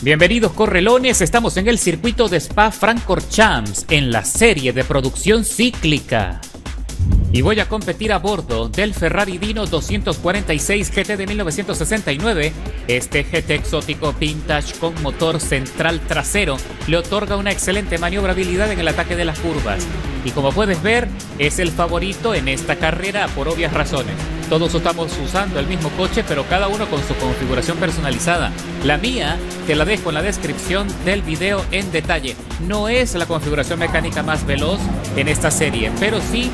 Bienvenidos correlones, estamos en el circuito de Spa-Francorchamps en la serie de producción cíclica. Y voy a competir a bordo del Ferrari Dino 246 GT de 1969. Este GT exótico vintage con motor central trasero le otorga una excelente maniobrabilidad en el ataque de las curvas. Y como puedes ver, es el favorito en esta carrera por obvias razones. Todos estamos usando el mismo coche, pero cada uno con su configuración personalizada. La mía te la dejo en la descripción del video en detalle. No es la configuración mecánica más veloz en esta serie, pero sí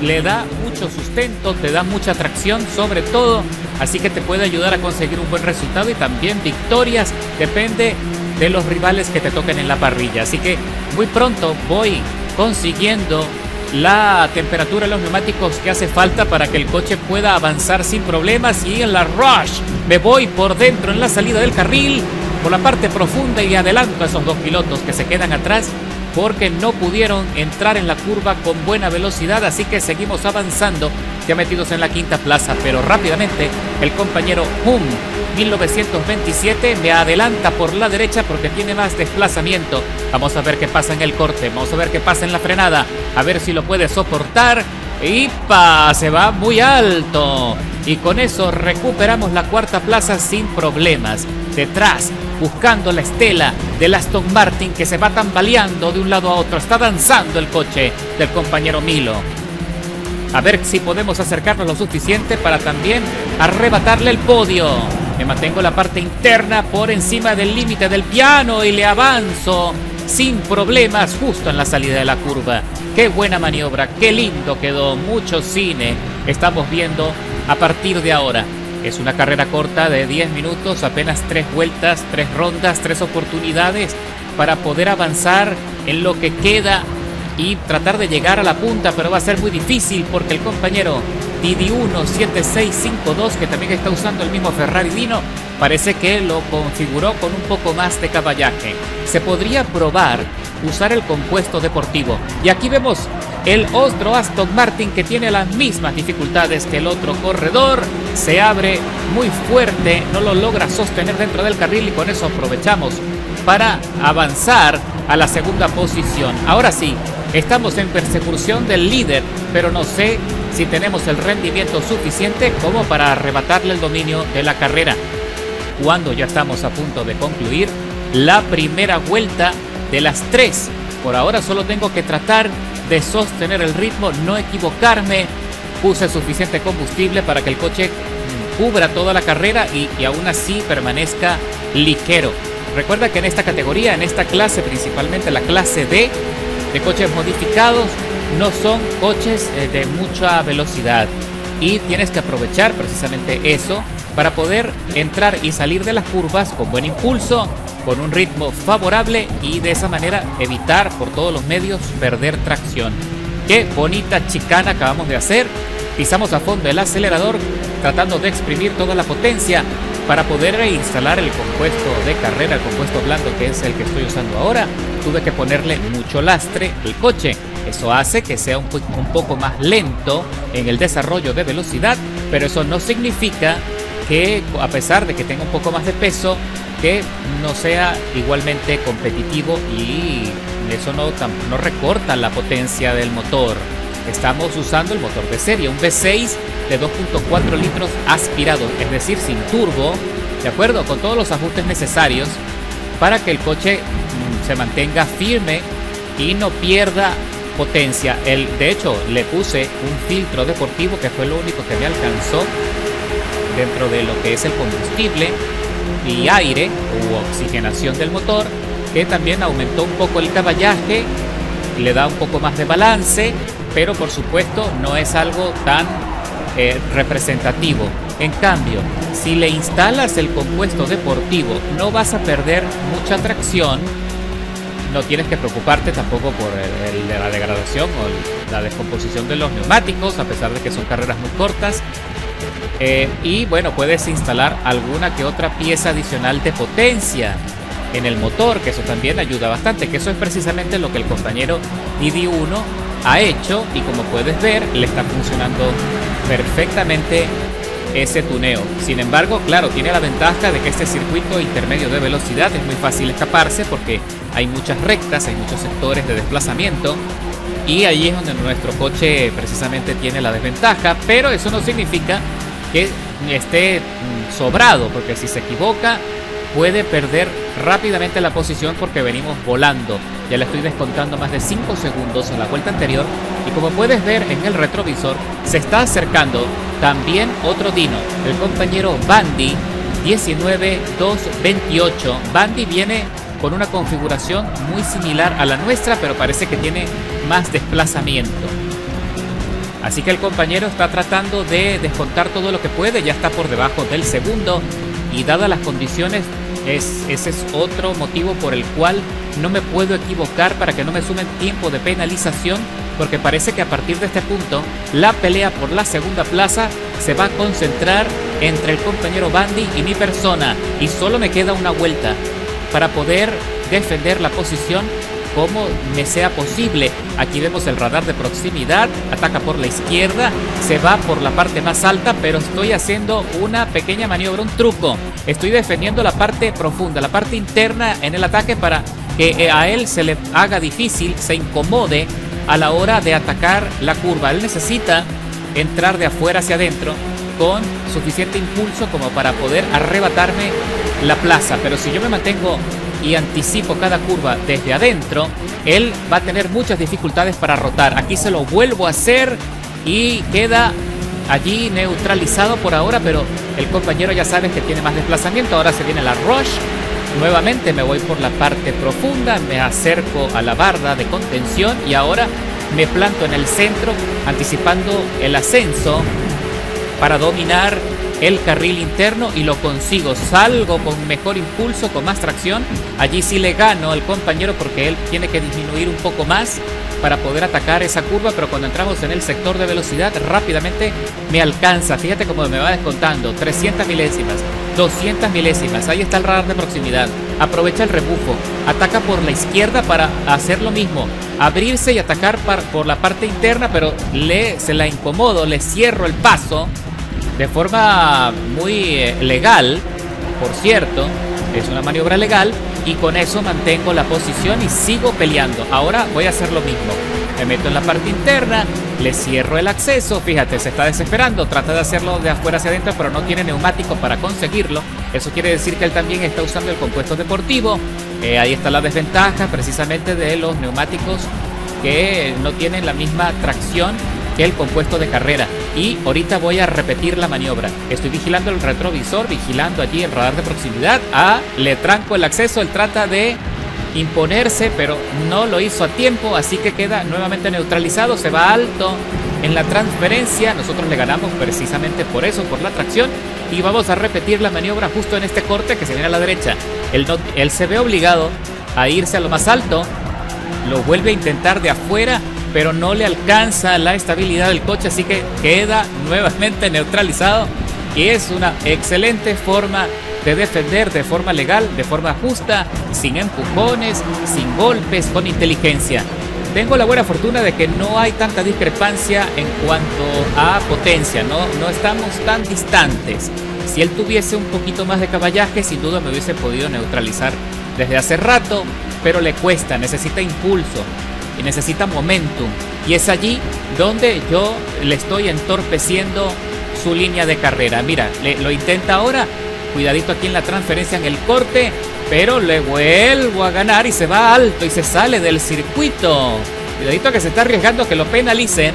le da mucho sustento, te da mucha tracción sobre todo, así que te puede ayudar a conseguir un buen resultado y también victorias, depende de los rivales que te toquen en la parrilla. Así que muy pronto voy consiguiendo la temperatura de los neumáticos que hace falta para que el coche pueda avanzar sin problemas, y en la rush me voy por dentro en la salida del carril, por la parte profunda, y adelanto a esos dos pilotos que se quedan atrás porque no pudieron entrar en la curva con buena velocidad. Así que seguimos avanzando, ya metidos en la quinta plaza, pero rápidamente el compañero Hum 1927 me adelanta por la derecha porque tiene más desplazamiento. Vamos a ver qué pasa en el corte, vamos a ver qué pasa en la frenada, a ver si lo puede soportar. ¡Ipa! Se va muy alto y con eso recuperamos la cuarta plaza sin problemas. Detrás, buscando la estela del Aston Martin que se va tambaleando de un lado a otro. Está danzando el coche del compañero Milo. A ver si podemos acercarnos lo suficiente para también arrebatarle el podio. Me mantengo en la parte interna por encima del límite del piano y le avanzo sin problemas justo en la salida de la curva. Qué buena maniobra, qué lindo quedó, mucho cine estamos viendo a partir de ahora. Es una carrera corta de 10 minutos, apenas 3 vueltas, 3 rondas, 3 oportunidades para poder avanzar en lo que queda y tratar de llegar a la punta, pero va a ser muy difícil porque el compañero Didi1 7652, que también está usando el mismo Ferrari Dino, parece que lo configuró con un poco más de caballaje. Se podría probar usar el compuesto deportivo, y aquí vemos el otro Aston Martin que tiene las mismas dificultades que el otro corredor. Se abre muy fuerte, no lo logra sostener dentro del carril y con eso aprovechamos para avanzar a la segunda posición. Ahora sí, estamos en persecución del líder, pero no sé si tenemos el rendimiento suficiente como para arrebatarle el dominio de la carrera, cuando ya estamos a punto de concluir la primera vuelta de las 3. Por ahora solo tengo que tratar de sostener el ritmo, no equivocarme. Puse suficiente combustible para que el coche cubra toda la carrera y aún así permanezca ligero. Recuerda que en esta categoría, en esta clase, principalmente la clase D de coches modificados, no son coches de mucha velocidad, y tienes que aprovechar precisamente eso para poder entrar y salir de las curvas con buen impulso, con un ritmo favorable, y de esa manera evitar por todos los medios perder tracción. Qué bonita chicana acabamos de hacer. Pisamos a fondo el acelerador tratando de exprimir toda la potencia para poder instalar el compuesto de carrera, el compuesto blando, que es el que estoy usando ahora. Tuve que ponerle mucho lastre al coche. Eso hace que sea un poco más lento en el desarrollo de velocidad, pero eso no significa que, a pesar de que tenga un poco más de peso, que no sea igualmente competitivo, y eso no recorta la potencia del motor. Estamos usando el motor de serie, un V6 de 2.4 litros aspirado, es decir, sin turbo, de acuerdo, con todos los ajustes necesarios para que el coche se mantenga firme y no pierda potencia. De hecho, le puse un filtro deportivo que fue lo único que me alcanzó dentro de lo que es el combustible y aire u oxigenación del motor, que también aumentó un poco el caballaje, le da un poco más de balance, pero por supuesto no es algo tan representativo. En cambio, si le instalas el compuesto deportivo, no vas a perder mucha tracción. No tienes que preocuparte tampoco por la degradación o la descomposición de los neumáticos, a pesar de que son carreras muy cortas. Y bueno, puedes instalar alguna que otra pieza adicional de potencia en el motor, que eso también ayuda bastante, que eso es precisamente lo que el compañero Didi1 ha hecho, y como puedes ver, le está funcionando perfectamente ese tuneo. Sin embargo, claro, tiene la ventaja de que este circuito intermedio de velocidad es muy fácil escaparse porque hay muchas rectas, hay muchos sectores de desplazamiento y ahí es donde nuestro coche precisamente tiene la desventaja, pero eso no significa que esté sobrado, porque si se equivoca puede perder rápidamente la posición porque venimos volando. Ya le estoy descontando más de 5 segundos en la vuelta anterior y como puedes ver en el retrovisor se está acercando también otro Dino, el compañero Bandy 19228. Bandy viene con una configuración muy similar a la nuestra, pero parece que tiene más desplazamiento. Así que el compañero está tratando de descontar todo lo que puede, ya está por debajo del segundo y dadas las condiciones ese es otro motivo por el cual no me puedo equivocar para que no me sumen tiempo de penalización, porque parece que a partir de este punto la pelea por la segunda plaza se va a concentrar entre el compañero Bandy y mi persona y solo me queda una vuelta para poder defender la posición como me sea posible. Aquí vemos el radar de proximidad, ataca por la izquierda, se va por la parte más alta, pero estoy haciendo una pequeña maniobra, un truco. Estoy defendiendo la parte profunda, la parte interna en el ataque para que a él se le haga difícil, se incomode a la hora de atacar la curva. Él necesita entrar de afuera hacia adentro con suficiente impulso como para poder arrebatarme la plaza, pero si yo me mantengo y anticipo cada curva desde adentro, él va a tener muchas dificultades para rotar. Aquí se lo vuelvo a hacer y queda allí neutralizado por ahora, pero el compañero ya sabe que tiene más desplazamiento. Ahora se viene la rush. Nuevamente me voy por la parte profunda, me acerco a la barda de contención y ahora me planto en el centro anticipando el ascenso para dominar el carril interno y lo consigo. Salgo con mejor impulso, con más tracción. Allí sí le gano al compañero porque él tiene que disminuir un poco más para poder atacar esa curva, pero cuando entramos en el sector de velocidad rápidamente me alcanza. Fíjate cómo me va descontando 300 milésimas, 200 milésimas. Ahí está el radar de proximidad. Aprovecha el rebufo, ataca por la izquierda para hacer lo mismo, abrirse y atacar por la parte interna, pero se la incomodo, le cierro el paso de forma muy legal, por cierto, es una maniobra legal y con eso mantengo la posición y sigo peleando. Ahora voy a hacer lo mismo, me meto en la parte interna, le cierro el acceso, fíjate, se está desesperando, trata de hacerlo de afuera hacia adentro, pero no tiene neumático para conseguirlo. Eso quiere decir que él también está usando el compuesto deportivo. Ahí está la desventaja precisamente de los neumáticos que no tienen la misma tracción que el compuesto de carrera. Y ahorita voy a repetir la maniobra. Estoy vigilando el retrovisor, vigilando allí el radar de proximidad. Le tranco el acceso, él trata de imponerse, pero no lo hizo a tiempo, así que queda nuevamente neutralizado, se va alto en la transferencia. Nosotros le ganamos precisamente por eso, por la tracción, y vamos a repetir la maniobra justo en este corte que se viene a la derecha. Él se ve obligado a irse a lo más alto, lo vuelve a intentar de afuera, pero no le alcanza la estabilidad del coche, así que queda nuevamente neutralizado y es una excelente forma de defender de forma legal, de forma justa, sin empujones, sin golpes, con inteligencia. Tengo la buena fortuna de que no hay tanta discrepancia en cuanto a potencia, no estamos tan distantes. Si él tuviese un poquito más de caballaje, sin duda me hubiese podido neutralizar desde hace rato, pero le cuesta, necesita impulso y necesita momentum, y es allí donde yo le estoy entorpeciendo su línea de carrera. Mira, lo intenta ahora, cuidadito aquí en la transferencia en el corte, pero le vuelvo a ganar y se va alto y se sale del circuito. Cuidadito que se está arriesgando que lo penalicen.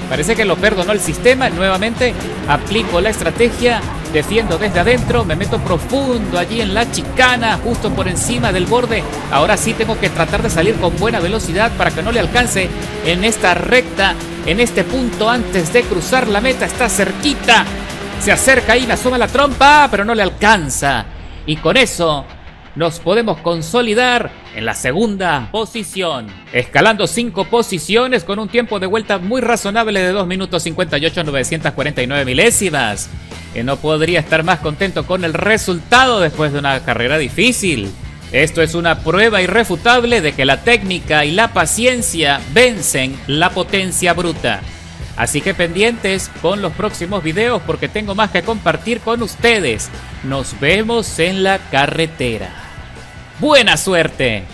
Parece que lo perdonó el sistema. Nuevamente aplico la estrategia, defiendo desde adentro, me meto profundo allí en la chicana, justo por encima del borde. Ahora sí tengo que tratar de salir con buena velocidad para que no le alcance en esta recta, en este punto antes de cruzar la meta. Está cerquita, se acerca ahí, me asoma la trompa, pero no le alcanza. Y con eso nos podemos consolidar en la segunda posición, escalando 5 posiciones con un tiempo de vuelta muy razonable de 2 minutos 58.949 milésimas. No podría estar más contento con el resultado después de una carrera difícil. Esto es una prueba irrefutable de que la técnica y la paciencia vencen la potencia bruta. Así que pendientes con los próximos videos porque tengo más que compartir con ustedes. Nos vemos en la carretera. ¡Buena suerte!